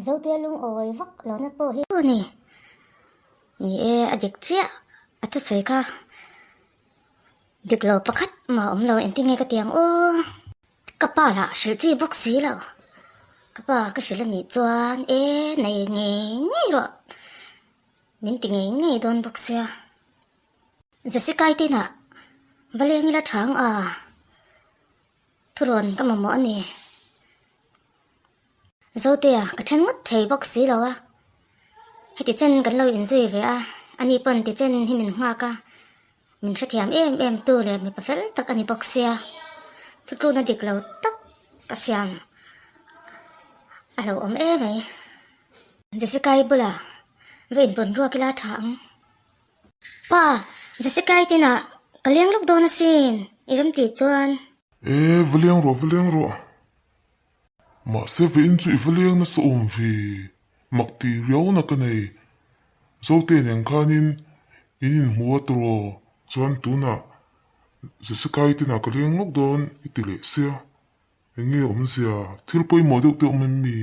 dấu tia lung ôi vắt lo na po hi nè nè adik chia atu sai ka dik lo pakhat ma lo enti nge ka tiang o kapa la shi ji bok si lo kapa ka shi la ni chuan nei nge ro min ti nge don bok sia jessica te na vale ngi la thang thuron ka mo ni dấu tia ka chen ngot thei bok si lo hay ti chen kan lo in zui ve ani pon ti chen hi min nga ka min tha thiam em tu le mi pa fel tak ani bok sia tu ko na dik lo tak ka siam alo mai jessica bula vein bon ro kila thang pa jessica ti na kaliang lok do na sin iram ti chuan vliang ro ma se ve in chu vliang na so vi mak ti riau na ka nei zo te neng khanin in muat ro chuan tu na se sakai te na kaliang lok don itile sia nge sia thil poi mo de te mi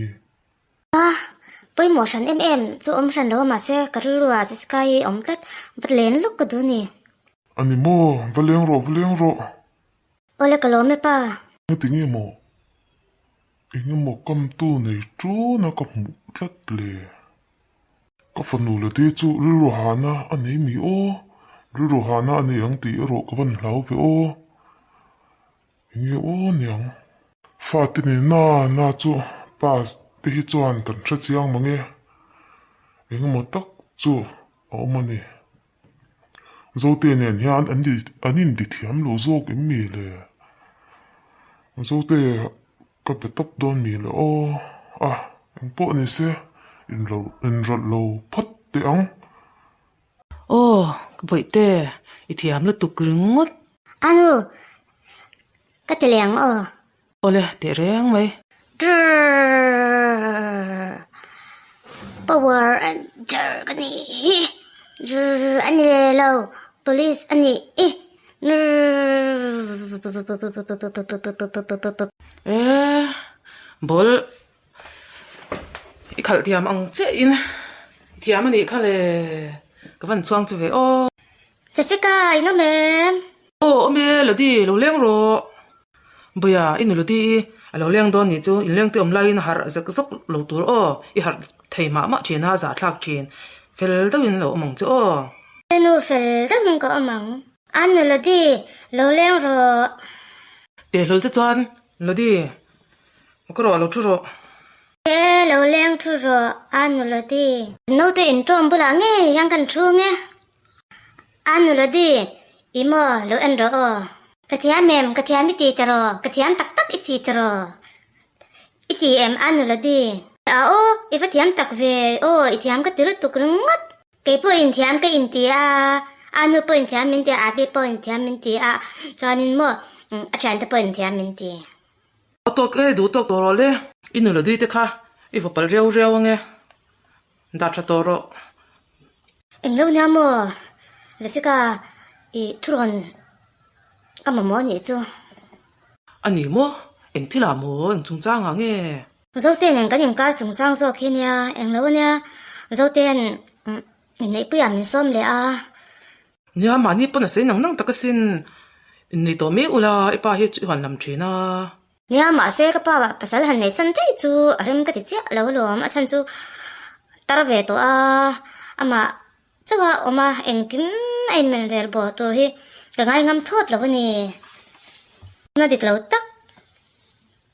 poi mo san em chu san lo ma se karua jessica tat bat len lok ka du ni ani mo vliang ro ole ka lo me pa tingi mo inge mo kam tu nei chu na ka mu tlat le ka fanu le te chu ru hana ani mi o ru hana ani ang ti ro ka ban hlau ve o inge o nyang fatini na chu pas te hi chuan kan tha chiang mange inge mo tak chu o mani zo te nen hian anin di thiam lo zo ke mi le zo te ka pe top don mi le o ang po ni se in rot lo phat te ang ka boi te I thiam lo tu krungut anu ka te liang ole te reng mai power and jergani ani lo police ani bol I khal thiam ang che in thiam ani khale ka van chuang chu ve o Jessica ino mem me lo di lo leng ro boya in lo di lo leng don ni chu in leng te om lai in har zak zak lo tur I har thei ma thina za thlak thin fel do in lo mong chu nu fel da mong ko amang anu lo di lo leng ro te lo te chuan lo di ko ro lo thu ro lo leng thu ro anu lo di no te in trom bula nge yang kan thu nge anu lo di imo lo en ro ka thiam mi ti taro ka thiam tak iti taro iti anu lo di ifa thiam tak ve I thiam ka tiru tu krungat kay po in thiam ka in ti anu po in thiam min ti abi po in thiam min ti chuanin mo chan ta po in thiam min ti tok du tok to ro le in lo di te kha I fa pal reu nge da tha to ro eng lo nya mo Jessica I thuron ka mo ni chu ani mo eng thila mo eng chung chang nge zo ten eng kan eng kar chung chang zo khinia eng lo nya zo ten nei pu ya min som le nya mani pon se nang takasin ni to me ula ipa hi chu han lam thina nya ma se ka pa pasal han nei san dei chu aram ka ti cha lo lom a chan chu tar ve to ama chawa oma eng kim ai men rel bo to hi ka ngai ngam thot lo ni na dik lo tak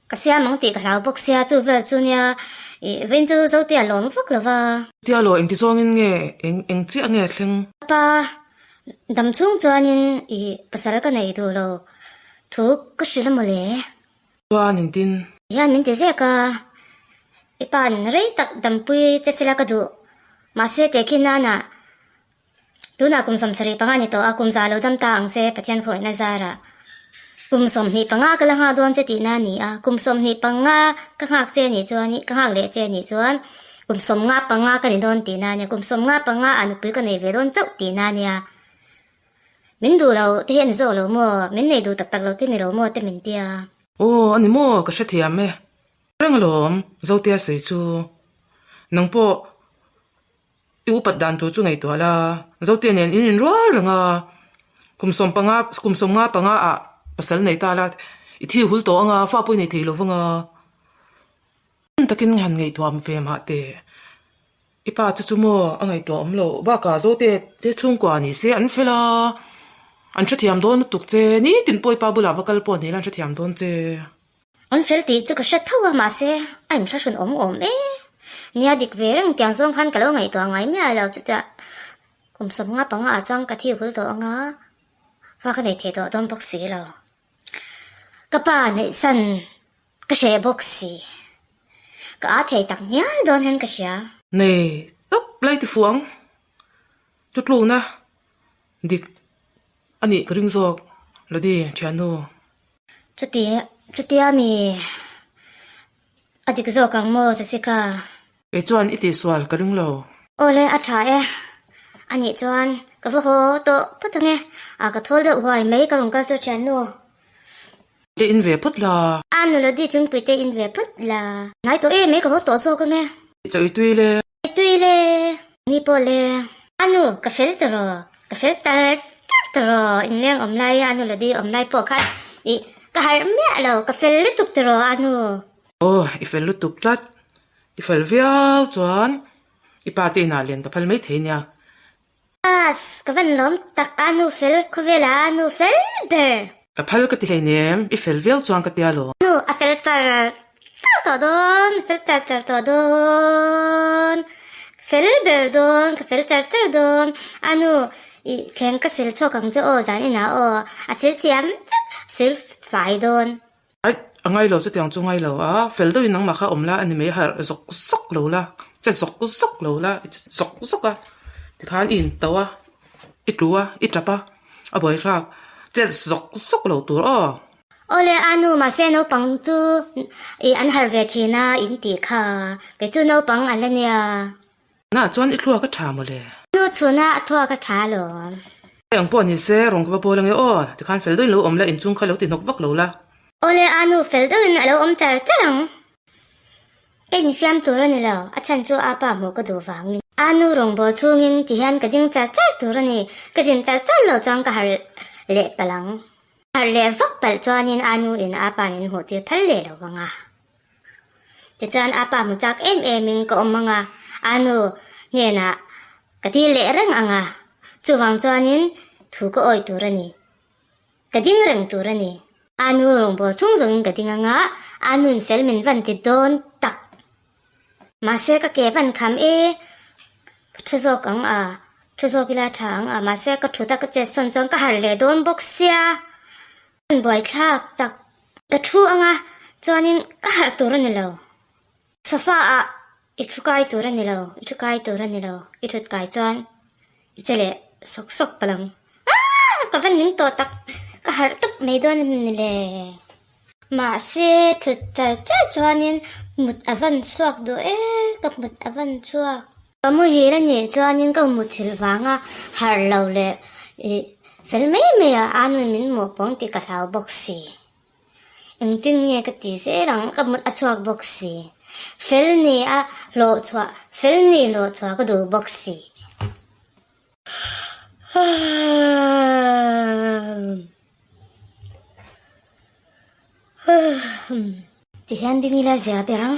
ka sia mang ti ka lau bok sia chu ve chu nya ven chu zo ti lom fak lo wa tia lo eng ti song in nge eng chi ange thleng pa dam chung chuanin pasal ka nei du lo thu ka shil mo le chuan in tin ya min te se ka ipan rei tak dam pui chesila ka du ma se te khin na tu na kum sam sari panga ni to akum za lo dam ta ang se pathian khoi na zara kum som ni panga ka la nga don che ti na ni kum som ni panga ka ngak che ni chuan ka ngak le che ni chuan kum som nga panga ka ni don ti na ni kum som nga panga anu pui ka nei ve don chau ti na ni min du lo te hen zo lo mo min nei du tak tak lo te ni lo mo te min tia ani mo ka she thiam me reng lom zo tia sei chu nang po i upat dan tu chu ngai to la zo te nen in rol ranga kum som nga panga a pasal nei ta la i thi hul to anga fa poi nei thei lo wanga takin han ngai to am fe ma te ipa chu mo angai to am lo ba ka zo te chung kwa ni se an fela an thathiam don tuk che ni tin poi pa bula bakal po ni lan thathiam don che on fel ti chu ka shat thawa ma se aim thla shun om e nia dik ve reng tiang song khan kalo ngai to ngai me alo chu ta kum som nga panga a chang ka thi hul to anga fa ka nei the to don box si lo ka pa nei san ka she box si ka a thei tak nyal don hen ka sha nei top lai ti fuang tut lu na dik ani kring zok ladi thianu chu ti ami adik zo kang mo se se ka e chuan iti swal ka ring lo ole a tha e ani chuan ka vo ho to putange a ka thol de huai mai ka rong ka chu chan no te in ve phut la anu lo di thing pui te in ve put la nai to e mai ka ho to so ka nge choi tui le tui le ni po le anu ka fel tro in leng om lai anu lo di om lai po khat I ka har me lo ka fel le tuk tro anu oh i fel lu tuk lat i fel vial chuan i pa te na len ka phal mai theina as ka van lom tak anu fel ko vela anu fel ber ka phal ka ti heinem i fel vial chuan ka tia lo anu a fel tar to don fel tar to don fel ber don ka fel tar don anu I khen ka sil cho kang jo o jan ina o a sil tiam sil fai don ai angai lo chu tiang chu ngai lo a fel do in nang ma kha omla ani me har sok lo la che sok lo la sok a ti khan in tawa I tuwa I tapa a boy khak che sok lo tur o ole anu ma se no pang chu I an har ve thina in ti kha ke chu no pang alania na chuan I thluwa ka tha mo le nu chuna thua ka tha lo ang po ni se rong ka po lang e o ti khan fel do in lo omla in chung kha lo ti nok vak lo la ole anu fel do in alo om char charang ken fiam tur ni lo a chan chu apa mo ka do wang anu rong bo chungin ti han ka ding char tur ni ka din char lo chang ka har le palang har le vak pal chuanin anu in apa min ho ti phal le lo wanga ti chan apa mu chak min ko omanga anu nge na ka ti le reng anga chu wang chuanin thu ko oi tur ni ka ding reng tur ni anu rong bo chung zong ka ding anga anun fel min van ti don tak ma se ka ke van kham e ka thu zo kang a thu zo kila thang a ma se ka thu ta ka che son chong ka har le don box sia an boy thak tak ka thu anga chuanin ka har tur ni lo sofa a I thu kai tur ni lo I thut kai chuan I chele sok palang ka van ning to tak ka har tuk mai don ni le ma se thut char chuanin mut avan chuak do e ka mut avan chuak kamu hi la ni chuanin ka mut thil wanga har lo le fel mai a anu min mo pong ti ka hlau boxi eng tin nge ka ti se rang ka mut a chuak boxi fel ni lo chua ka do boxi ti han ding ila zia berang